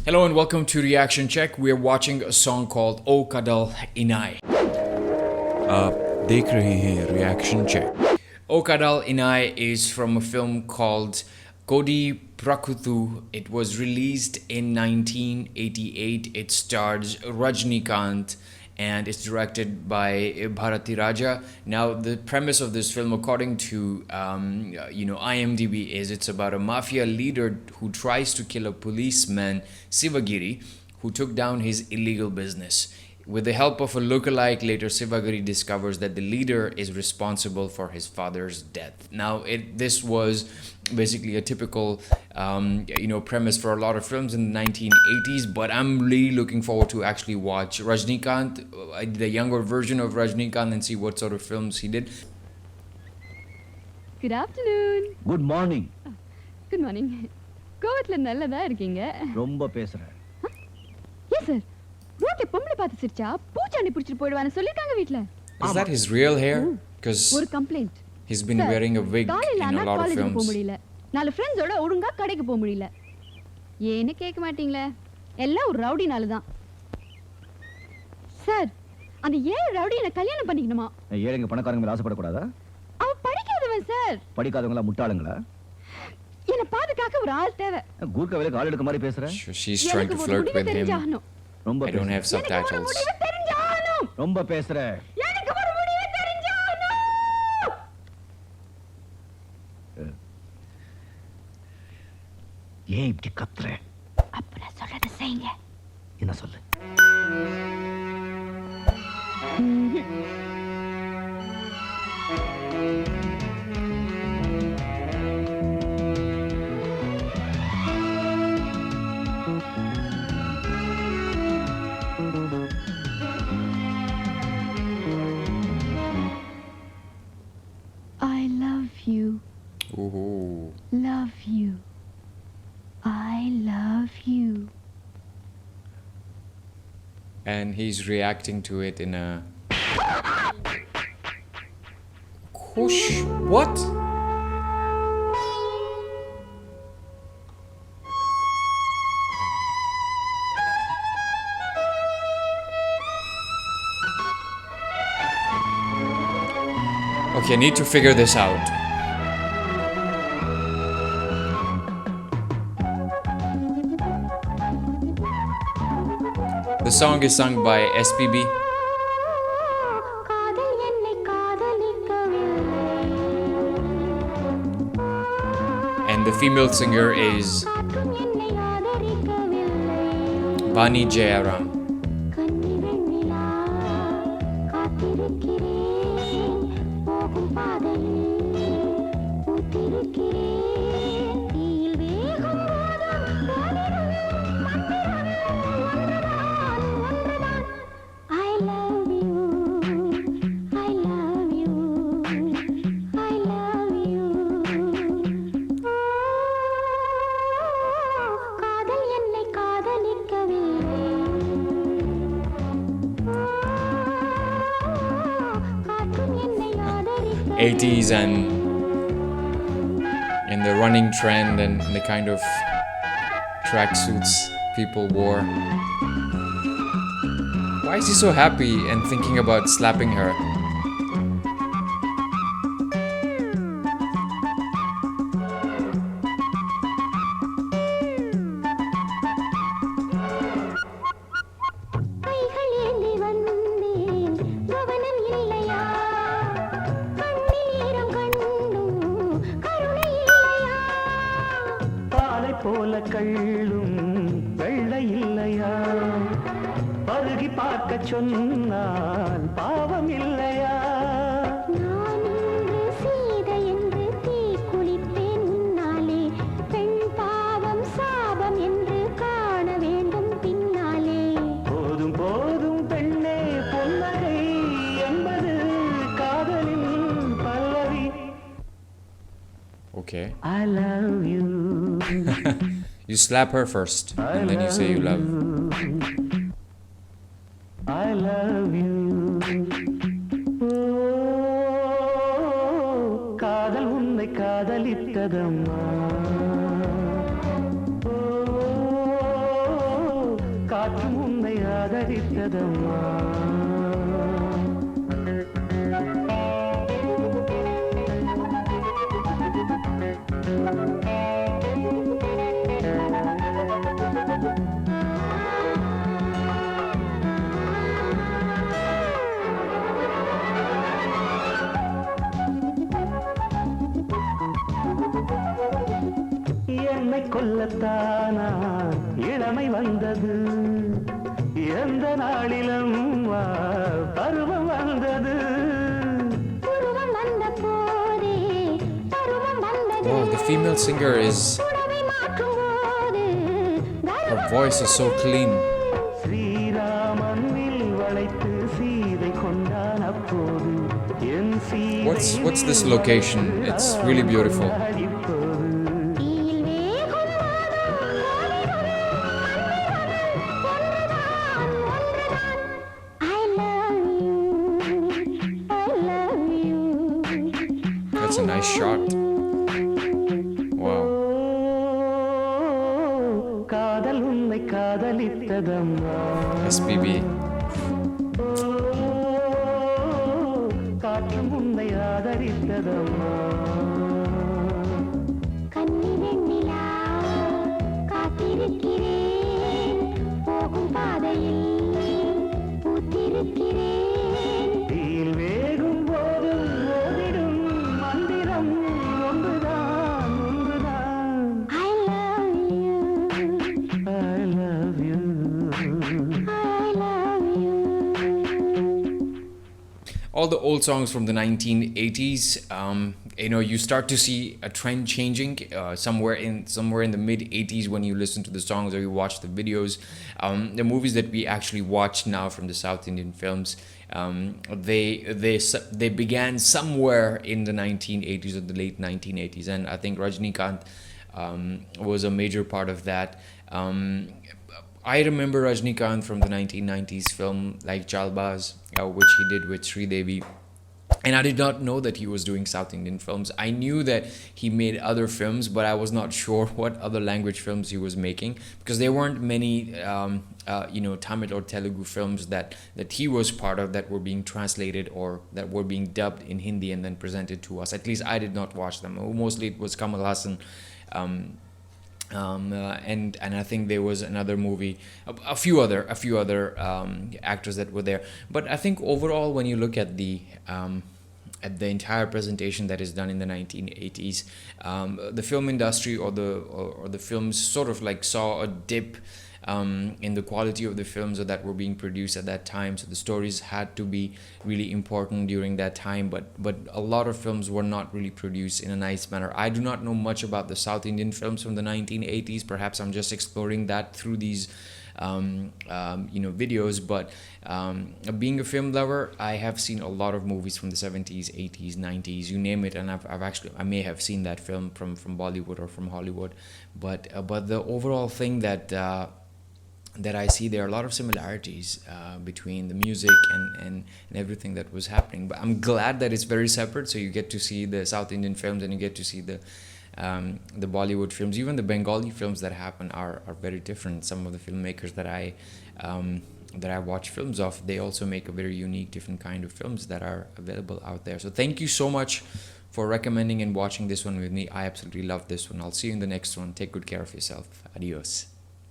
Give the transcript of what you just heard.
Hello and welcome to Reaction Check. We are watching a song called O Kadhal Ennai. आप देख रहे हैं Reaction Check. O Kadhal Ennai is from a film called Kodi, Parakathu. It was released in 1988. It stars Rajnikanth and it's directed by Bharathiraja. Now, the premise of this film, according to IMDb, is it's about a mafia leader who tries to kill a policeman, Sivagiri, who took down his illegal business. With the help of a lookalike, later Sivagiri discovers that the leader is responsible for his father's death. Now, this was basically a typical, premise for a lot of films in the 1980s, but I'm really looking forward to actually watch Rajnikanth, the younger version of Rajnikanth, and see what sort of films he did. Good afternoon. Good morning. Good morning. கோவத்துல நல்லதா இருக்கீங்க. ரொம்ப பேசுறேன். Yes sir. ரோட்ல பொம்பளை பார்த்து சிரிச்சா பூச்சாண்டி பிடிச்சிட்டு போய்டுவான்னு சொல்லிருக்காங்க வீட்ல. Is that his real hair? Because ஒரு complaint. He's been wearing a wig in a lot of films. நாலு ஃப்ரெண்ட்ஸோட ஒழுங்கா கடைக்கு போக முடியல. ஏன்னு கேட்க மாட்டீங்களே? எல்லாம் ஒரு ரவுடினால தான். சார், அந்த ஏழு ரவுடியை கல்யாணம் பண்ணிக்கணுமா? ஏழைங்க பணக்காரங்க மேல ஆசைப்பட கூடாதா? அவ படிக்காதவன் சார். படிக்காதவங்களா முட்டாளுங்களா? என்ன பாதுகாக்க ஒரு ஆள் தேவை. கூர்க்க வேலை கால் எடுக்க மாதிரி பேசுற? She's trying to flirt with him. I don't have subtitles. ரொம்ப பேசுற. எனக்கு ஒரு முடிவு தெரிஞ்சாகணும். ஏன் இப்படி கத்துற? அப்ப நான் சொல்றத செய்யுங்க. என்ன சொல்லு? I love you. Ooh. Love you. I love you. And he's reacting to it in a... Whoosh! What? Okay, I need to figure this out. The song is sung by SPB. And the female singer is Bani Jayaram. '80s and the running trend and the kind of tracksuits people wore. Why is he so happy and thinking about slapping her? போல கள்ளும் வெள்ளை இல்லையா பருகி பார்க்க சொன்னால் பாவம் இல்லையா நான் இன்று சீதை என்று தீ குளிப்பேன் முன்னாலே பெண் பாவம் சாபம் என்று காண வேண்டும் பின்னாலே போதும் போதும் பெண்ணே பொன்னகை என்பது காதலின் பல்லவி. Okay. I love you. You slap her first, and then you say you love. I love you. காதல் உன்னை காதலித்ததம்மா. காற்றும் உன்னை ஆதரித்ததம்மா என்னை கொல்லத்தானா இளமை வந்தது எந்த நாளிலும் பருவம் வந்தது பருவம் வந்த போதே பருவம் வந்தது Oh, the female singer is. உறவை மாற்றும் போது Her voice is so clean. Sriraman will வளைத்து சீதை கொண்டான் அப்போது என் What's this location? It's really beautiful. தீயில் வேகும் I love you That's a nice shot. Wow. காதல் உன்னை காதலித்ததம்மா SPB. காற்றும் உன்னை ஆதரித்ததம்மா கன்னி வெண்ணிலா காத்திருக்கிறேன் போகும் பாதையில் பூத்திருக்கிறேன் தீயில் வேகும் போது ஓதிடும் மந்திரம் ஒன்றுதான் ஒன்றுதான் I love you I love you I love you All the old songs from the 1980s, you start to see a trend changing somewhere in the mid 80s when you listen to the songs or you watch the videos. The movies that we actually watch now from the South Indian films, they began somewhere in the 1980s or the late 1980s, and I think Rajnikanth was a major part of that. I remember Rajnikanth from the 1990s film like Chalbaz, which he did with Sridevi. And I did not know that he was doing South Indian films. I knew that he made other films, but I was not sure what other language films he was making, because there weren't many, Tamil or Telugu films that he was part of that were being translated or that were being dubbed in Hindi and then presented to us. At least I did not watch them. Mostly it was Kamal Hassan. And I think there was another movie, a few other actors that were there. But I think overall, when you look at the entire presentation that is done in the 1980s, the film industry or the films sort of like saw a dip in the quality of the films that were being produced at that time. So the stories had to be really important during that time, but a lot of films were not really produced in a nice manner. I do not know much about the South Indian films from the 1980s. Perhaps I'm just exploring that through these videos, but being a film lover, I have seen a lot of movies from the 70s, 80s, 90s, you name it, and I may have seen that film from Bollywood or from Hollywood, but the overall thing that I see, there are a lot of similarities between the music and everything that was happening. But I'm glad that it's very separate, so you get to see the South Indian films and you get to see the Bollywood films. Even the Bengali films that happen are very different. Some of the filmmakers that I watch films of, they also make a very unique, different kind of films that are available out there. So thank you so much for recommending and watching this one with me. I absolutely love this one. I'll see you in the next one. Take good care of yourself. Adios.